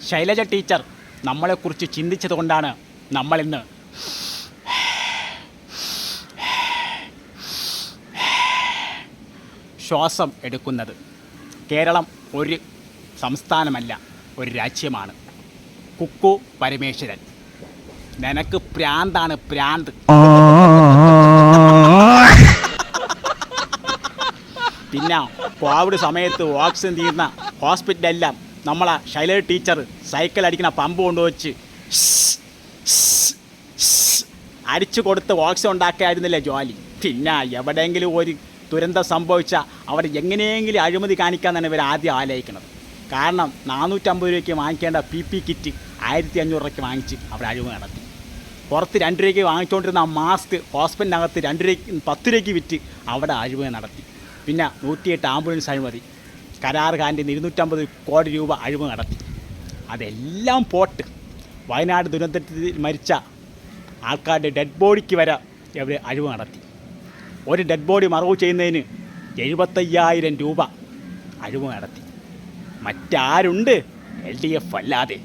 Shailaja teacher നമ്മളെക്കുറിച്ച് ചിന്തിച്ചതുകൊണ്ടാണ് നമ്മളിന്ന് ശ്വാസം എടുക്കുന്നത്. കേരളം ഒരു സംസ്ഥാനമല്ല, ഒരു രാജ്യമാണ്. കുക്കു പരമേശ്വരൻ, നിനക്ക് പ്രാന്താണ്, പ്രാന്ത്. പിന്നെ കോവിഡ് സമയത്ത് ഓക്സിജൻ തീർന്ന ഹോസ്പിറ്റലെല്ലാം നമ്മളെ ശൈലജ ടീച്ചർ സൈക്കിൾ അടിക്കുന്ന പമ്പ് കൊണ്ടുവച്ച് അടിച്ചു കൊടുത്ത് ഓക്സിജൻ ഉണ്ടാക്കിയായിരുന്നില്ലേ ജോലി. പിന്നെ എവിടെയെങ്കിലും ഒരു ദുരന്തം സംഭവിച്ചാൽ അവിടെ എങ്ങനെയെങ്കിലും അഴിമതി കാണിക്കാമെന്നാണ് ഇവർ ആദ്യം ആലോചിക്കുന്നത്. കാരണം 450 രൂപയ്ക്ക് വാങ്ങിക്കേണ്ട PP കിറ്റ് 1500 രൂപയ്ക്ക് വാങ്ങിച്ച് അവിടെ അഴിമതി നടത്തി. പുറത്ത് 2 രൂപയ്ക്ക് വാങ്ങിച്ചുകൊണ്ടിരുന്ന ആ മാസ്ക് ഹോസ്പിറ്റലിനകത്ത് 2 രൂപയ്ക്ക് 10 രൂപയ്ക്ക് വിറ്റ് അവിടെ അഴിമതി നടത്തി. പിന്നെ 108 ആംബുലൻസ് അഴിമതി, കരാറുകാരൻ്റെ 250 കോടി രൂപ അഴിമതി നടത്തി. അതെല്ലാം പോട്ട് വയനാട് ദുരന്തത്തിൽ മരിച്ച ആൾക്കാരുടെ ഡെഡ് ബോഡിക്ക് വരെ ഇവർ അഴിമതി നടത്തി. ഒരു ഡെഡ് ബോഡി മറവ് ചെയ്യുന്നതിന് 75,000 രൂപ അഴിമതി നടത്തി. മറ്റാരുണ്ട് LDF അല്ലാതെ?